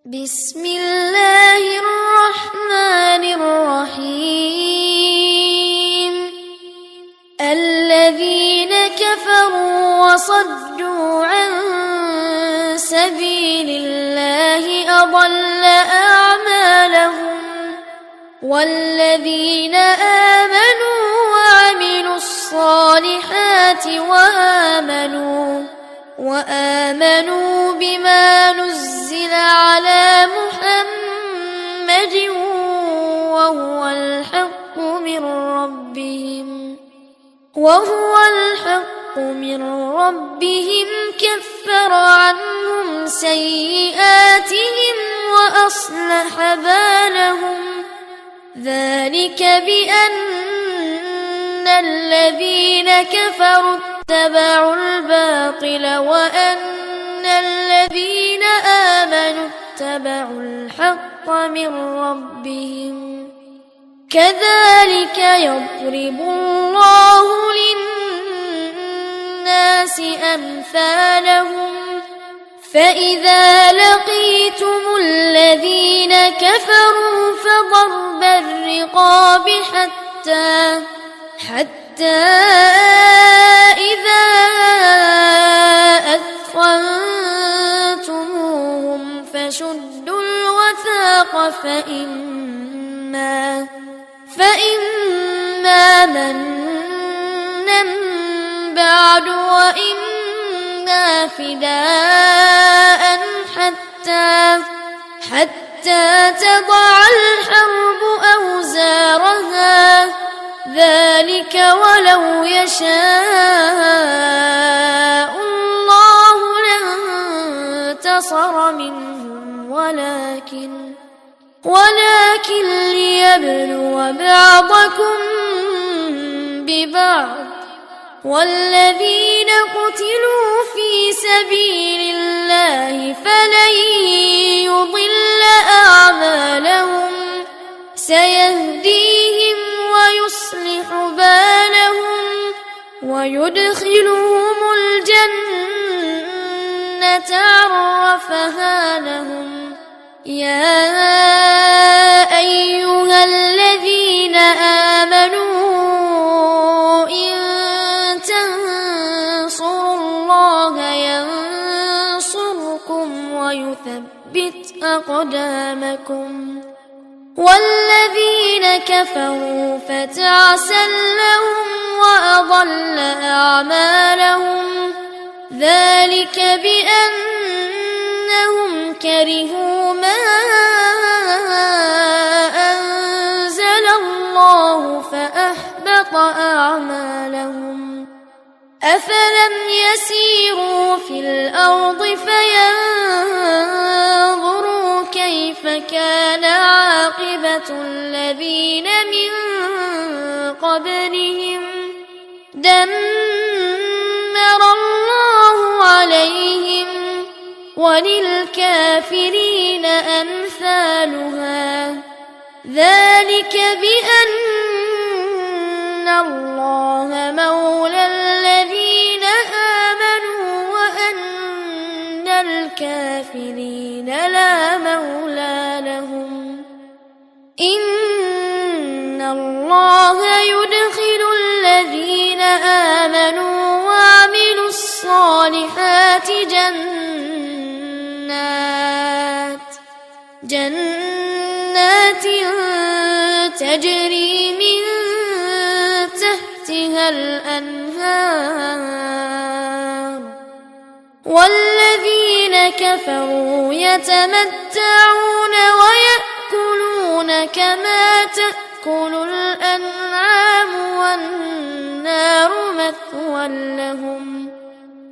بسم الله الرحمن الرحيم. الذين كفروا وصدوا عن سبيل الله أضل أعمالهم، والذين آمنوا وعملوا الصالحات وآمنوا بما نزل على محمد وهو الحق من ربهم كفر عنهم سيئاتهم وأصلح بالهم. ذلك بأن الذين كفروا اتبعوا الباطل وأن الذين آمنوا اتبعوا الحق من ربهم. كذلك يضرب الله للناس أمثالهم. فإذا لقيتم الذين كفروا فضرب الرقاب حتى إذا أثخنتموهم فشدوا الوثاق فإما منا بعد وإما فداء حتى تضع الحرب أوزارها. ذلك ولو يشاء الله لانتصر منهم ولكن ليبلو بعضكم ببعض. والذين قتلوا في سبيل الله فلن يضل أعمالهم سيهديهم ويصلح بالهم ويدخلهم الجنة عرفها لهم. يا أيها الذين آمنوا إن تنصروا الله ينصركم ويثبت أقدامكم. والذين كفروا فتعسا لهم وأضل أعمالهم. ذلك بأنهم كرهوا ما أنزل الله فأحبط أعمالهم. أفلم يسيروا في الأرض فينظروا كيف كان عاقبة الذين من قبلهم. دمر الله عليهم وللكافرين أمثالها. ذلك بأن الله مولى الذين آمنوا وأن الكافرين لا مولى لهم. إن الله يدخل الذين آمنوا وعملوا الصالحات جنات تجري من تحتها الأنهار. والذين كفروا يتمتعون ويأكلون كما تأكل الأنعام والنار مثوى لهم.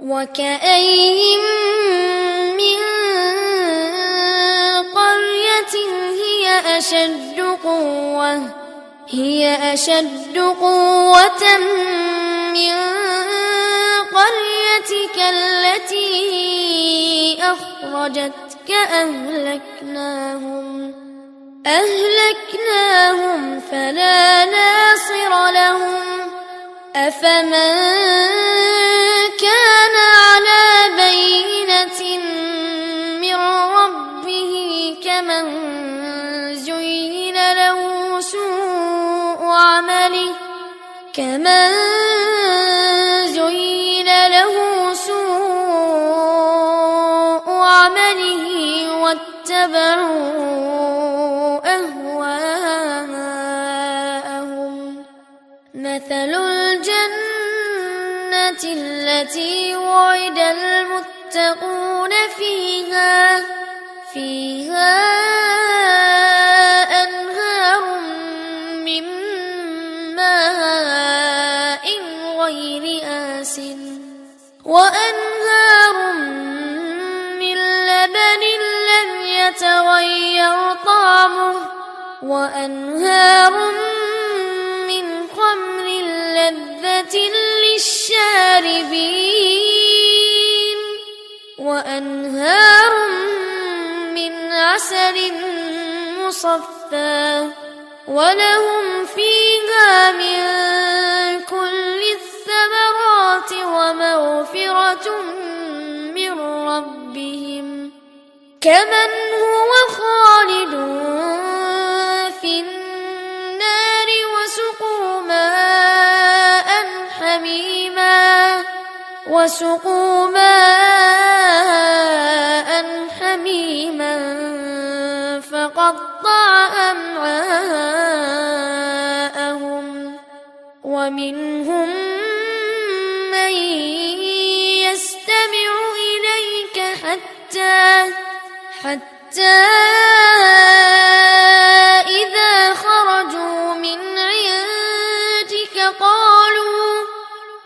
وكأين من قرية هي أشد قوة من قريتك التي أخرجتك أهلكناهم فلا ناصر لهم. أفمن كان على بينة من ربه كمن زين له سوء عمله واتبعوا أهواءهم. مثل الجنة التي وعد المتقون فيها أنهار من ماء غير آسن وأنهار من لبن لم يتغير طعمه وأنهار من خمر لذة للشاربين وأنهار من عسل مصفى ولهم فيها من كل الثمرات ومغفرة من ربهم كمن هو خالد في النار وسقوا ماء حميما فقطع أمعاءهم. ومنهم من يستمع إليك حتى إذا خرجوا من عندك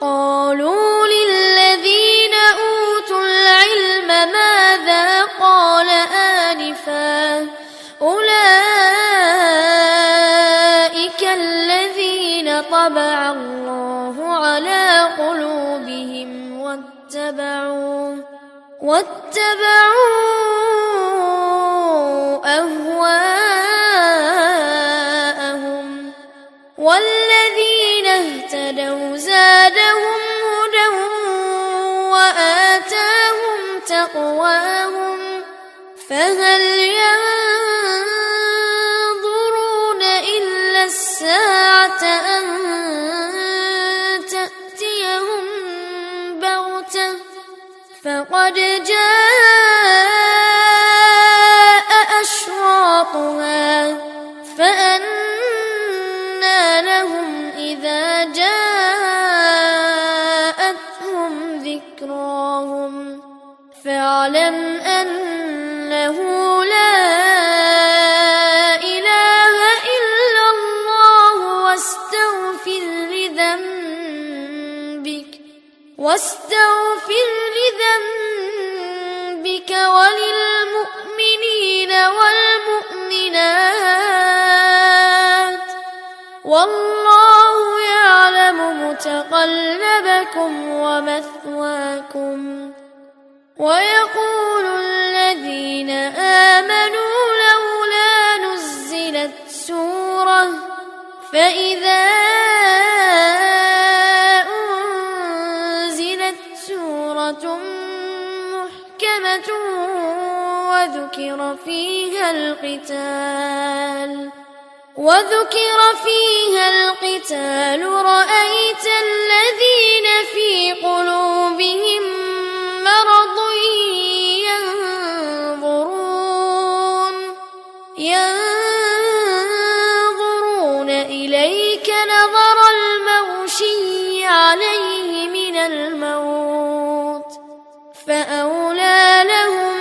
قالوا للذين أوتوا العلم ماذا قال آنفا أولئك الذين طبع الله على قلوبهم واتبعوا أهواءهم. والذين اهتدوا زادهم هدى وآتاهم تقواهم فهل ينظرون إلا الساعة أن تأتيهم بغتة فقد جاء أشراطها فأنى لهم إذا جاءتهم ذكراهم فاعلم أنه لا إله إلا الله واستغفر لذنبك وللمؤمنين والمؤمنات والله يعلم متقلبكم ومثواكم. ويقول الذين آمنوا لولا نزلت سورة فإذا أنزلت سورة محكمة وذكر فيها القتال رأيت الذين في قلوبهم مرض ينظرون إليك نظر المغشي عليه من الموت فأولى لهم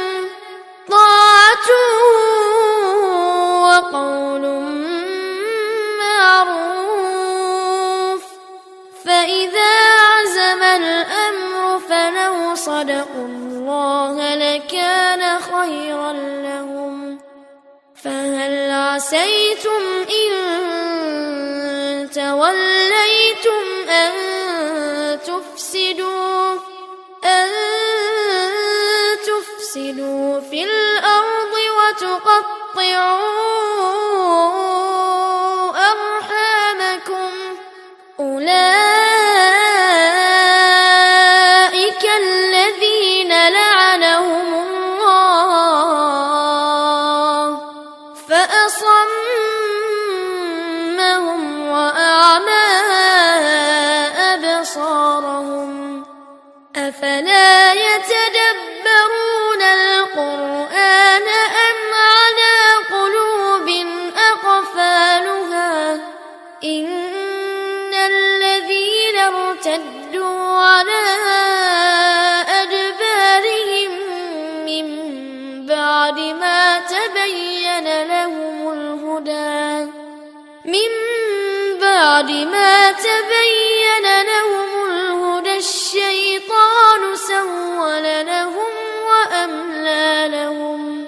طاعة وقول معروف. فإذا عزم الأمر فلو صدقوا الله لكان خيرا لهم. فهل عسيتم إن توليتم أن تفسدوا في الأرض وتقطعوا أرحامكم أولئك الذين لعنهم الله أفلا يتدبرون القرآن أم على قلوب أقفالها إن الذين ارتدوا على أدبارهم من بعد ما تبين لهم الهدى الشيطان سول لهم وأملى لهم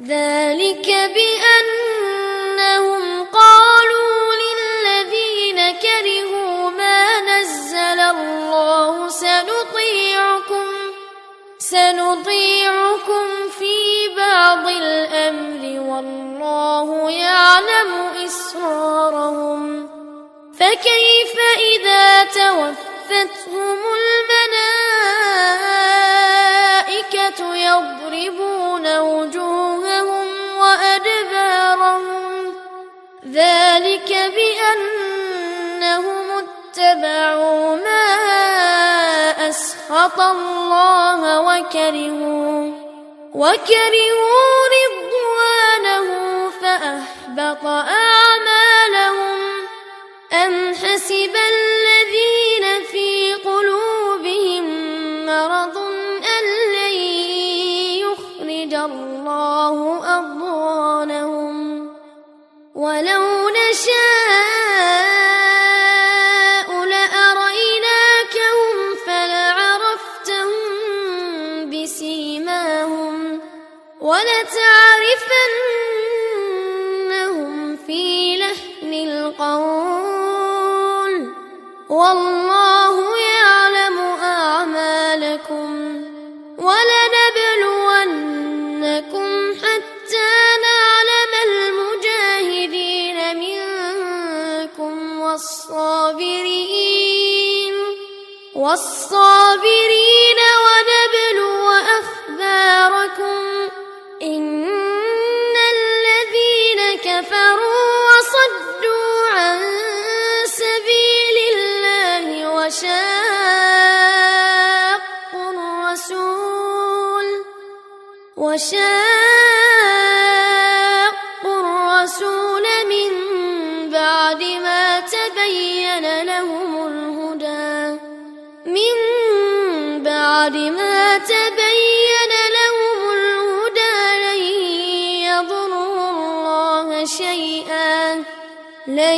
ذلك بأنهم قالوا للذين كرهوا ما نزل الله سنطيعكم في بعض الأمر والله يعلم إسرارهم فكيف إذا توفتهم الملائكة يضربون وجوههم وأدبارهم ذلك بأنهم اتبعوا ما أسخط الله وكرهوا رضوانه فأحبط أعمالهم أم حسب الذين في قلوبهم مرض أن لن يخرج الله أضغانهم ولو نشاء لأريناكهم فلعرفتهم بسيماهم ولتعرفنهم في لحن القول والله يعلم أعمالكم ولنبلونكم حتى نعلم المجاهدين منكم والصابرين ونبلو أخباركم إن الذين كفروا وصدوا عن سبيل الله وشاقوا الرسول من بعد ما تبين لهم الهدى لن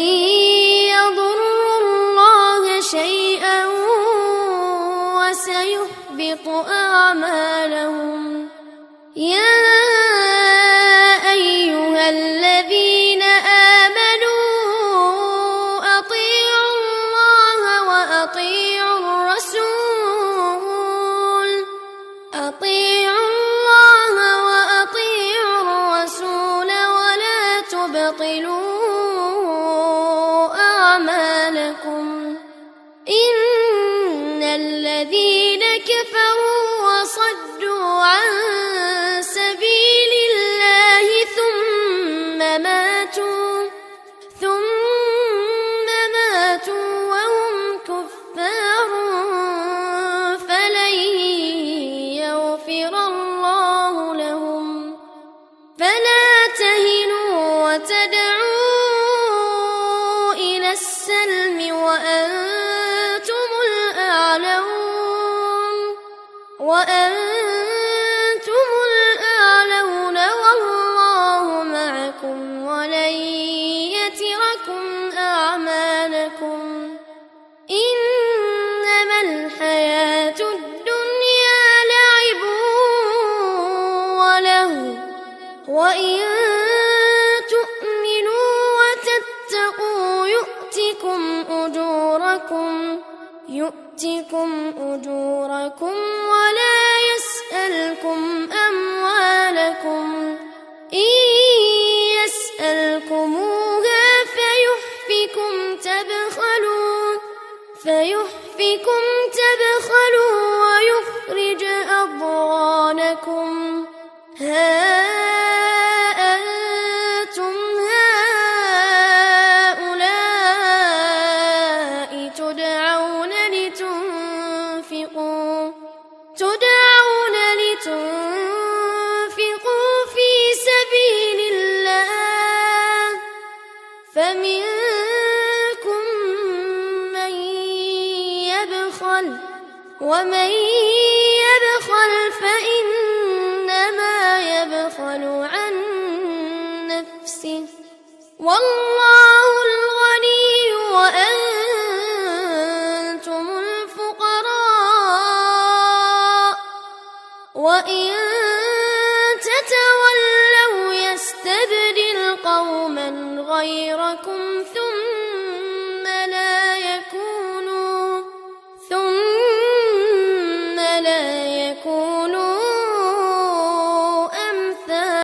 يضروا الله شيئا وسيحبط أعمالهم يا أيها الذين آمنوا أطيعوا الله وأطيعوا الرسول ولا تبطلوا أعمالكم إن الذين كفروا وصدوا عن سبيل الله ثم ماتوا وهم كفار فلن يغفر الله لهم فلا تهنوا وتدعوا إلى السلم وأنتم الأعلون والله معكم ولن يتركم أعمالكم إنما الحياة الدنيا لعب ولهو وإن تؤمنوا وتتقوا يؤتكم أجوركم ولا يسألكم أموالكم إن يسألكموها فيحفكم تبخلوا ويخرج أضغانكم ها أنتم هؤلاء تدعون ومن يبخل فإنما يبخل عن نفسه، والله الغني وأنتم الفقراء، وإن تتولوا يستبدل قوما غيركم